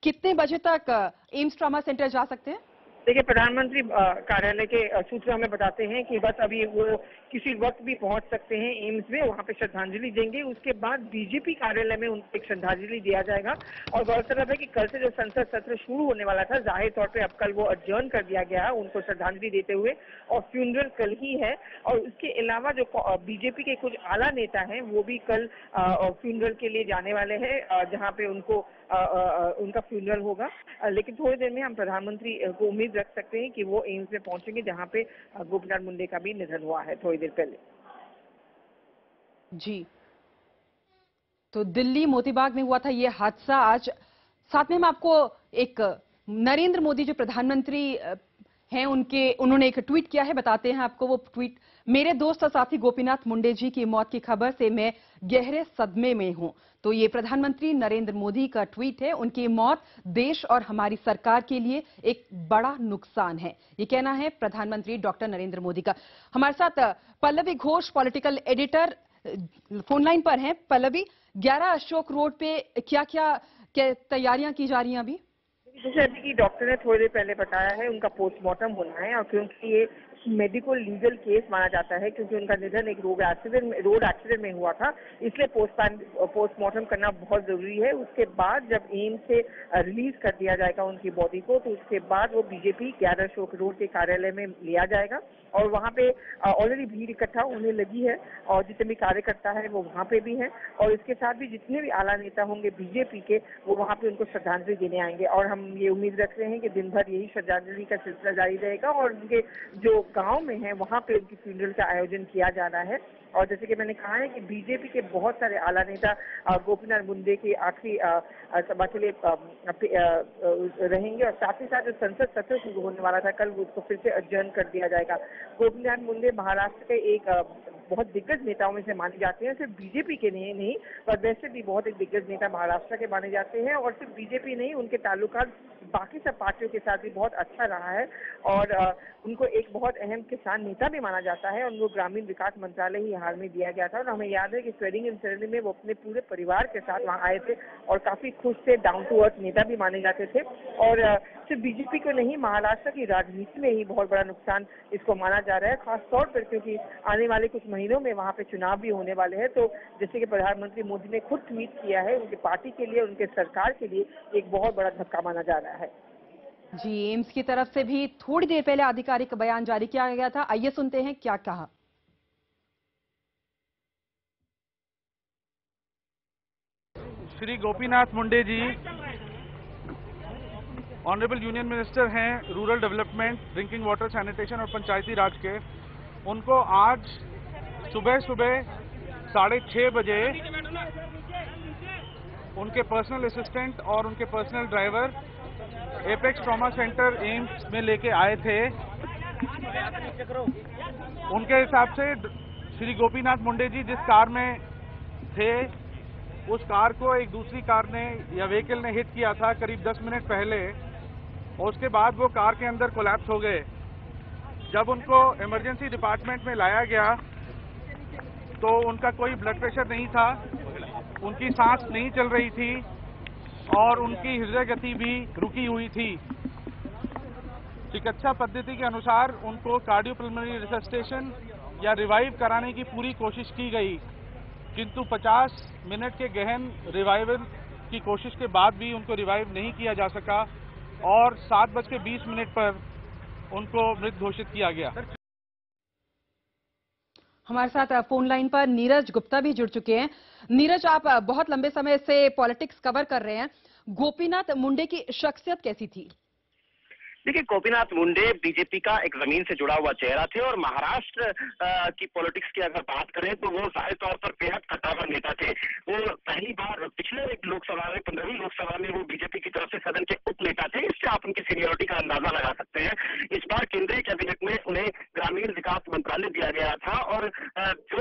S5: कितने बजे तक एम्स ट्रॉमा सेंटर जा सकते हैं?
S8: देखिए, प्रधानमंत्री कार्यालय के सूत्र हमें बताते हैं कि बस अभी वो किसी वक्त भी पहुंच सकते हैं एम्स में, वहां पे श्रद्धांजलि देंगे। उसके बाद बीजेपी कार्यालय में उनको एक श्रद्धांजलि दिया जाएगा। और गौरतलब है कि कल से जो संसद सत्र शुरू होने वाला था, जाहिर तौर पे अब कल वो अडजर्न कर दिया गया है उनको श्रद्धांजलि देते हुए, और फ्यूनरल कल ही है। और उसके अलावा जो बीजेपी के कुछ आला नेता हैं वो भी कल फ्यूनरल के लिए जाने वाले हैं, जहाँ पे उनका फ्यूनरल होगा। लेकिन थोड़ी देर में हम प्रधानमंत्री को उम्मीद रख सकते हैं कि वो एम्स में पहुंचेंगे, जहां पे गोपीनाथ मुंडे का भी निधन हुआ है थोड़ी देर पहले।
S5: जी, तो दिल्ली मोतीबाग में हुआ था ये हादसा। आज साथ में हम आपको एक नरेंद्र मोदी जो प्रधानमंत्री हैं उन्होंने एक ट्वीट किया है, बताते हैं आपको वो ट्वीट। मेरे दोस्त और साथी गोपीनाथ मुंडे जी की मौत की खबर से मैं गहरे सदमे में हूं। तो ये प्रधानमंत्री नरेंद्र मोदी का ट्वीट है। उनकी मौत देश और हमारी सरकार के लिए एक बड़ा नुकसान है, ये कहना है प्रधानमंत्री डॉक्टर नरेंद्र मोदी का। हमारे साथ Pallavi Ghosh, political editor, phone line पर हैं। पल्लवी, 11 अशोक रोड पे क्या क्या तैयारियां की जा रही हैं अभी?
S8: जैसे अभी की डॉक्टर ने थोड़ी देर पहले बताया है, उनका पोस्टमार्टम होना है, और क्योंकि ये मेडिकल लीगल केस माना जाता है, क्योंकि उनका निधन एक रोड एक्सीडेंट में हुआ था, इसलिए पोस्टमार्टम करना बहुत जरूरी है। उसके बाद जब एम्स से रिलीज कर दिया जाएगा उनकी बॉडी को, तो उसके बाद वो बीजेपी 11 अशोक रोड के कार्यालय में लिया जाएगा, और वहाँ पे ऑलरेडी भीड़ इकट्ठा होने लगी है, और जितने भी कार्यकर्ता है वो वहाँ पे भी हैं, और इसके साथ भी जितने भी आला नेता होंगे बीजेपी के, वो वहाँ पे उनको श्रद्धांजलि देने आएंगे। और हम ये उम्मीद रख रहे हैं कि दिन भर यही श्रद्धांजलि का सिलसिला जारी रहेगा, और उनके जो गांव में है वहाँ पे उनकी फ्यूनरल का आयोजन किया जाना है। और जैसे कि मैंने कहा है कि बीजेपी के बहुत सारे आला नेता गोपीनाथ मुंडे की आखिरी सभा के लिए रहेंगे, और साथ ही साथ जो संसद सत्र शुरू होने वाला था कल, उसको फिर से अडजर्न कर दिया जाएगा। गोपीनाथ मुंडे महाराष्ट्र के एक बहुत दिग्गज नेताओं में से माने जाते हैं, सिर्फ बीजेपी के नहीं पर वैसे भी बहुत एक दिग्गज नेता महाराष्ट्र के माने जाते हैं, और सिर्फ बीजेपी नहीं, उनके ताल्लुकात बाकी सब पार्टियों के साथ भी बहुत अच्छा रहा है, और उनको एक बहुत अहम किसान नेता भी माना जाता है। उनको ग्रामीण विकास मंत्रालय ही हाल में दिया गया था, और हमें याद है कि स्वेरिंग इन सेरेमनी में वो अपने पूरे परिवार के साथ वहाँ आए थे, और काफी खुश थे, डाउन टू अर्थ नेता भी माने जाते थे। और सिर्फ बीजेपी को नहीं, महाराष्ट्र की राजनीति में ही बहुत बड़ा नुकसान इसको माना जा रहा है, खासतौर पर क्योंकि आने वाले कुछ महीनों में वहाँ पे चुनाव भी होने वाले हैं। तो जैसे कि प्रधानमंत्री मोदी ने खुद ट्वीट किया है, उनकी पार्टी के लिए, उनके सरकार के लिए एक बहुत बड़ा धक्का माना जा रहा है।
S5: जी, एम्स की तरफ से भी थोड़ी देर पहले आधिकारिक बयान जारी किया गया था, आइए सुनते हैं क्या कहा।
S7: Shri Gopinath Munde ji honourable union minister हैं rural development, drinking water, sanitation और पंचायती राज के। उनको आज सुबह 6:30 बजे उनके पर्सनल असिस्टेंट और उनके personal driver apex trauma centre AIIMS में लेके आए थे। उनके हिसाब से श्री गोपीनाथ मुंडे जी जिस कार में थे, उस कार को एक दूसरी कार ने या व्हीकल ने हिट किया था करीब 10 मिनट पहले, और उसके बाद वो कार के अंदर कोलैप्स हो गए। जब उनको इमरजेंसी डिपार्टमेंट में लाया गया तो उनका कोई ब्लड प्रेशर नहीं था, उनकी सांस नहीं चल रही थी, और उनकी हृदय गति भी रुकी हुई थी। चिकित्सा पद्धति के अनुसार उनको कार्डियोपल्मोनरी रिससिटेशन या रिवाइव कराने की पूरी कोशिश की गई, किंतु 50 मिनट के गहन रिवाइवल की कोशिश के बाद भी उनको रिवाइव नहीं किया जा सका, और 7:20 पर उनको मृत घोषित किया गया।
S5: हमारे साथ फोन लाइन पर नीरज गुप्ता भी जुड़ चुके हैं। नीरज, आप बहुत लंबे समय से पॉलिटिक्स कवर कर रहे हैं, गोपीनाथ मुंडे की शख्सियत कैसी थी?
S6: देखिए, गोपीनाथ मुंडे बीजेपी का एक जमीन से जुड़ा हुआ चेहरा थे, और महाराष्ट्र की पॉलिटिक्स की अगर बात करें तो वो जाहिर तौर पर बेहद कद्दावर नेता थे। वो पहली बार पिछले एक लोकसभा में, 15वीं लोकसभा में वो बीजेपी की तरफ से सदन के उप नेता थे। इससे आप उनकी सीनियरिटी का अंदाजा लगा सकते हैं। इस बार केंद्रीय कैबिनेट में उन्हें ग्रामीण विकास मंत्रालय दिया गया था, और जो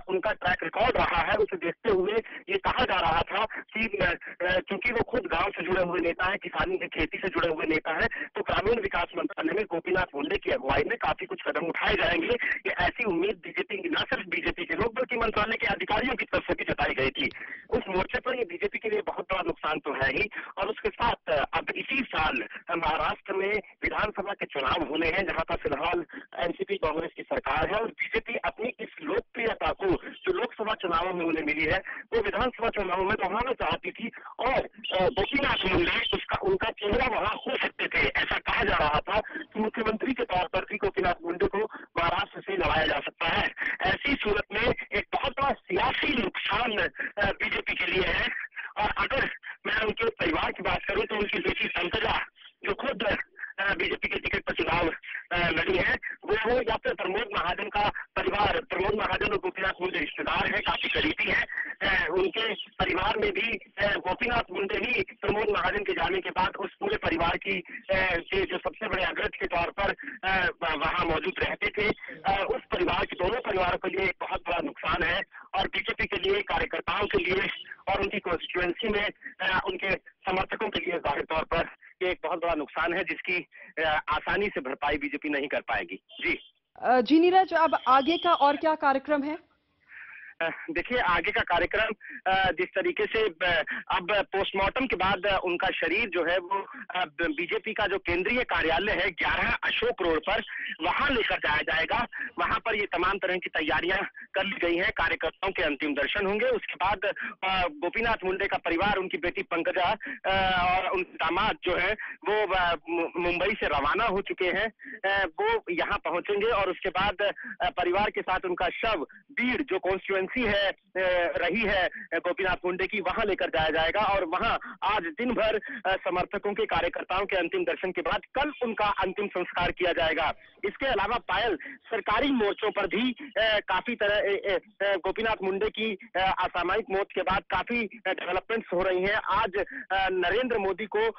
S6: उनका ट्रैक रिकॉर्ड रहा है उसे देखते हुए ये कहा जा रहा था कि क्योंकि वो खुद गाँव से जुड़े हुए नेता है, किसानी की खेती से जुड़े हुए नेता है, तो ग्रामीण विकास मंत्रालय में गोपीनाथ मुंडे की अगुवाई में काफी कुछ कदम उठाए जाएंगे। ये ऐसी उम्मीद बीजेपी की, न सिर्फ बीजेपी के लोग बल्कि मंत्रालय के अधिकारियों की तरफ से भी जताई गई थी। उस मोर्चे पर ये बीजेपी के लिए बहुत बड़ा नुकसान तो है ही, और उसके साथ अब इसी साल महाराष्ट्र में विधानसभा के चुनाव होने हैं, जहां पर फिलहाल एनसीपी कांग्रेस की सरकार है, और बीजेपी अपनी इस लोकप्रियता को जो लोकसभा चुनावों में उन्हें मिली है वो विधानसभा चुनावों में बढ़ाना चाहती थी, और गोपीनाथ मुंडे उनका चेहरा वहां हो सकते थे। ऐसा कहा जा रहा था कि मुख्यमंत्री के तौर पर भी गोपीनाथ मुंडे को महाराष्ट्र से लड़ाया जा सकता है। ऐसी सूरत में एक बहुत बड़ा सियासी नुकसान बीजेपी के लिए है। और अगर मैं उनके परिवार की बात करूं तो उनकी बेटी पंकजा, जो खुद बीजेपी के टिकट पर चुनाव लड़ी है, वो या फिर प्रमोद महाजन का परिवार, प्रमोद महाजन और गोपीनाथ मुंडे रिश्तेदार है, काफी करीबी है। उनके परिवार में भी गोपीनाथ मुंडे ही प्रमोद महाजन के जाने के बाद उस पूरे परिवार की के जो सबसे बड़े अग्रज के तौर पर वहां मौजूद रहते थे, उस परिवार के दोनों परिवारों के लिए एक बहुत बड़ा नुकसान है और बीजेपी के लिए, कार्यकर्ताओं के लिए और उनकी कॉन्स्टिट्यूएंसी में उनके समर्थकों के लिए जाहिर तौर पर ये एक बहुत बड़ा नुकसान है जिसकी आसानी से भरपाई बीजेपी नहीं कर पाएगी।
S5: जी नीरज, अब आगे का और क्या कार्यक्रम है?
S6: देखिए, आगे का कार्यक्रम जिस तरीके से अब पोस्टमार्टम के बाद उनका शरीर जो है वो बीजेपी का जो केंद्रीय कार्यालय है 11 अशोक रोड पर, वहां लेकर जाया जाएगा। वहां पर ये तमाम तरह की तैयारियां कर ली गई हैं। कार्यकर्ताओं के अंतिम दर्शन होंगे। उसके बाद गोपीनाथ मुंडे का परिवार, उनकी बेटी पंकजा और उनके दामाद जो है वो मुंबई से रवाना हो चुके हैं। वो यहाँ पहुंचेंगे और उसके बाद परिवार के साथ उनका शव बीड़, जो कॉन्स्टिट्यूएंसी रही है गोपीनाथ मुंडे की, वहां लेकर जाया जाएगा और वहां आज दिन भर समर्थकों के, कार्यकर्ताओं के अंतिम दर्शन के बाद कल उनका अंतिम संस्कार किया जाएगा। इसके अलावा पायल, सरकारी मोर्चों पर भी काफी तरह गोपीनाथ मुंडे की असामयिक मौत के बाद काफी डेवलपमेंट्स हो रही हैं। आज नरेंद्र मोदी को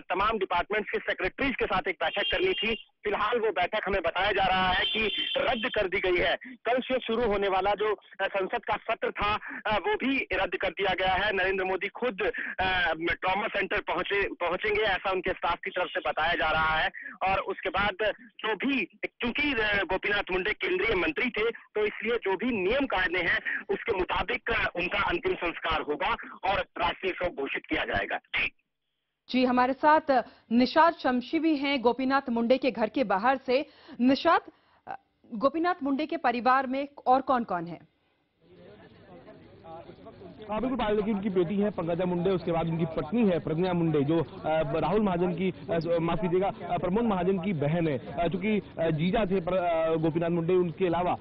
S6: तमाम डिपार्टमेंट्स के सेक्रेटरीज के साथ एक बैठक करनी थी। फिलहाल वो बैठक हमें बताया जा रहा है कि रद्द कर दी गई है। कल से शुरू होने वाला जो संसद का सत्र था वो भी रद्द कर दिया गया है। नरेंद्र मोदी खुद ट्रॉमा सेंटर पहुंचेंगे, ऐसा उनके स्टाफ की तरफ से बताया जा रहा है। और उसके बाद जो भी, क्योंकि गोपीनाथ मुंडे केंद्रीय मंत्री थे, तो इसलिए जो भी नियम कायदे हैं उसके मुताबिक उनका अंतिम संस्कार होगा और राष्ट्रीय शोक घोषित किया जाएगा।
S5: जी, हमारे साथ निशात शमशी भी हैं गोपीनाथ मुंडे के घर के बाहर से। निशात, गोपीनाथ मुंडे के परिवार में और कौन कौन है?
S1: बिल्कुल पायल, की उनकी बेटी है पंकजा मुंडे, उसके बाद उनकी पत्नी है प्रज्ञा मुंडे जो राहुल महाजन की, माफ कीजिएगा, प्रमोद महाजन की बहन है। चूंकि जीजा थे गोपीनाथ मुंडे, उनके अलावा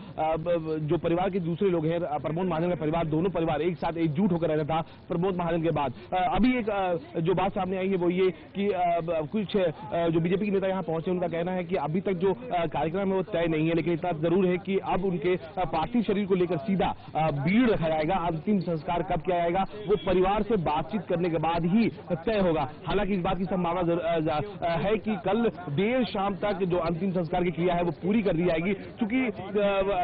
S1: जो परिवार के दूसरे लोग हैं, प्रमोद महाजन का परिवार, दोनों परिवार एक साथ एकजुट होकर रहता था प्रमोद महाजन के बाद। अभी एक जो बात सामने आई है वो ये कि कुछ जो बीजेपी के नेता यहाँ पहुंचे, उनका कहना है कि अभी तक जो कार्यक्रम है वो तय नहीं है, लेकिन इतना जरूर है कि अब उनके पार्थिव शरीर को लेकर सीधा बीड़ रखा जाएगा। अंतिम संस्कार कब किया जाएगा वो परिवार से बातचीत करने के बाद ही तय होगा। हालांकि इस बात की संभावना है कि कल देर शाम तक जो अंतिम संस्कार की क्रिया है वो पूरी कर दी जाएगी। क्योंकि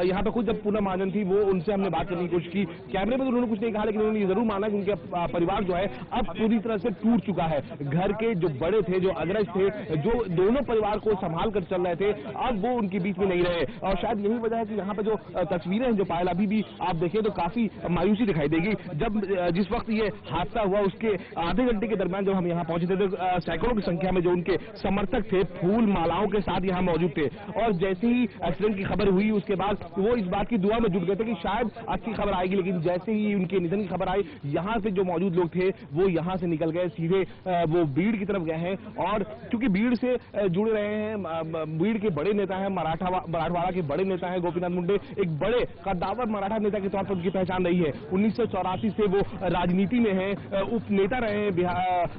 S1: यहाँ पर खुद जब पूनम महाजन थी, वो उनसे हमने बात करने की कोशिश की, कैमरे में तो उन्होंने कुछ नहीं कहा, लेकिन उन्होंने ये जरूर माना कि उनके परिवार जो है अब पूरी तरह से टूट चुका है। घर के जो बड़े थे, जो अग्रज थे, जो दोनों परिवार को संभाल कर चल रहे थे, अब वो उनके बीच में नहीं रहे। और शायद यही वजह है कि यहाँ पर जो तस्वीरें हैं जो पायल, अभी भी आप देखें तो काफी मायूसी दिखाई देगी। जब जिस वक्त ये हादसा हुआ उसके आधे घंटे के दरमियान जब हम यहाँ पहुंचे थे तो सैकड़ों की संख्या में जो उनके समर्थक थे फूल मालाओं के साथ यहाँ मौजूद थे। और जैसे ही एक्सीडेंट की खबर हुई उसके बाद वो इस बात की दुआ में जुट गए थे कि शायद अच्छी खबर आएगी, लेकिन जैसे ही उनके निधन की खबर आई, यहाँ से जो मौजूद लोग थे वो यहाँ से निकल गए, सीधे वो बीड़ की तरफ गए हैं। और क्योंकि बीड़ से जुड़े रहे हैं, बीड़ के बड़े नेता है, मराठवाड़ा के बड़े नेता है गोपीनाथ मुंडे, एक बड़े कद्दावर मराठा नेता के तौर पर उनकी पहचान रही है। 1984 से वो राजनीति में है, उप नेता रहे हैं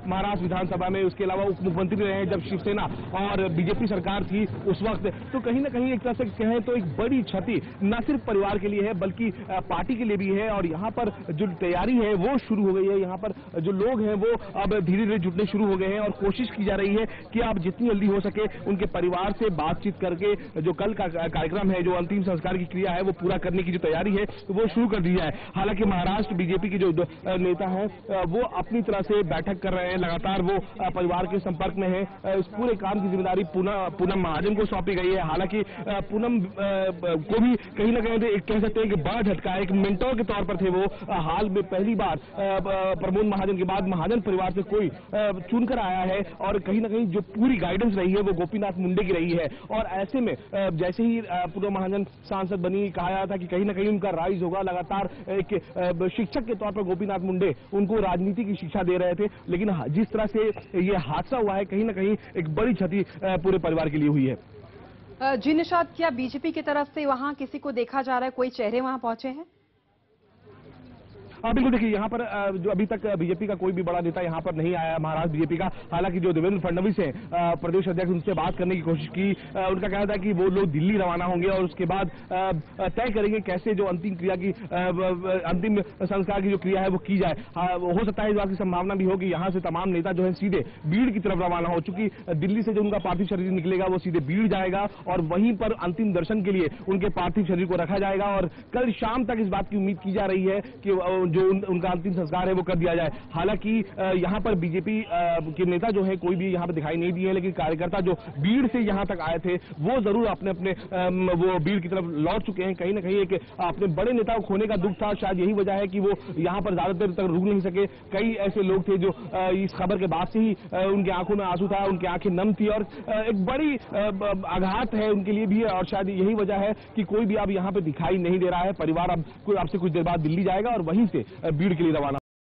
S1: महाराष्ट्र विधानसभा में, उसके अलावा उप मुख्यमंत्री रहे हैं जब शिवसेना और बीजेपी सरकार थी उस वक्त। तो कहीं ना कहीं एक तरह से कहें तो एक बड़ी क्षति न सिर्फ परिवार के लिए है बल्कि पार्टी के लिए भी है। और यहाँ पर जो तैयारी है वो शुरू हो गई है, यहाँ पर जो लोग हैं वो अब धीरे धीरे जुटने शुरू हो गए हैं और कोशिश की जा रही है कि आप जितनी जल्दी हो सके उनके परिवार से बातचीत करके जो कल का कार्यक्रम है, जो अंतिम संस्कार की क्रिया है वो पूरा करने की जो तैयारी है वो शुरू कर दी जाए। हालांकि महाराष्ट्र बीजेपी की जो नेता है वो अपनी तरह से बैठक कर रहे हैं, लगातार वो परिवार के संपर्क में है। इस पूरे काम की जिम्मेदारी पूनम महाजन को सौंपी गई है। हालांकि पूनम को भी कहीं ना कहीं कह सकते हैं कि बड़ा झटका है, एक मेंटोर के तौर पर थे वो। हाल में पहली बार प्रमोद महाजन के बाद महाजन परिवार से कोई चुनकर आया है और कहीं ना कहीं जो पूरी गाइडेंस रही है वो गोपीनाथ मुंडे की रही है। और ऐसे में जैसे ही पूनम महाजन सांसद बनी, कहा जा था कि कहीं ना कहीं उनका राइज होगा। लगातार एक शिक्षक के तौर पर गोपीनाथ मुंडे उनको राजनीति की शिक्षा दे रहे थे, लेकिन जिस तरह से ये हादसा हुआ है कहीं ना कहीं एक बड़ी क्षति पूरे परिवार के लिए हुई है।
S5: जी निशात, क्या बीजेपी की तरफ से वहां किसी को देखा जा रहा है, कोई चेहरे वहां पहुंचे हैं?
S1: बिल्कुल देखिए यहाँ पर जो अभी तक बीजेपी का कोई भी बड़ा नेता यहाँ पर नहीं आया महाराष्ट्र बीजेपी का। हालांकि जो देवेंद्र फडणवीस हैं प्रदेश अध्यक्ष, उनसे बात करने की कोशिश की। उनका कहना था कि वो लोग दिल्ली रवाना होंगे और उसके बाद तय करेंगे कैसे जो अंतिम क्रिया की अंतिम संस्कार की जो क्रिया है वो की जाए। हो सकता है इस बात की संभावना भी हो कि यहाँ से तमाम नेता जो है सीधे बीड़ की तरफ रवाना हो, चूंकि दिल्ली से जो उनका पार्थिव शरीर निकलेगा वो सीधे बीड़ जाएगा और वहीं पर अंतिम दर्शन के लिए उनके पार्थिव शरीर को रखा जाएगा और कल शाम तक इस बात की उम्मीद की जा रही है कि जो उनका अंतिम संस्कार है वो कर दिया जाए। हालांकि यहाँ पर बीजेपी के नेता जो है कोई भी यहाँ पर दिखाई नहीं दिए, लेकिन कार्यकर्ता जो बीड़ से यहाँ तक आए थे वो जरूर अपने अपने वो बीड़ की तरफ लौट चुके हैं। कहीं ना कहीं एक अपने बड़े नेता को खोने का दुख था, शायद यही वजह है कि वो यहाँ पर ज्यादा देर तक रुक नहीं सके। कई ऐसे लोग थे जो इस खबर के बाद से ही उनकी आंखों में आंसू था, उनकी आंखें नम थी और एक बड़ी आघात है उनके लिए भी और शायद यही वजह है कि कोई भी अब यहाँ पे दिखाई नहीं दे रहा है। परिवार अब आपसे कुछ देर बाद दिल्ली जाएगा और वहीं से बीड़ के लिए रवाना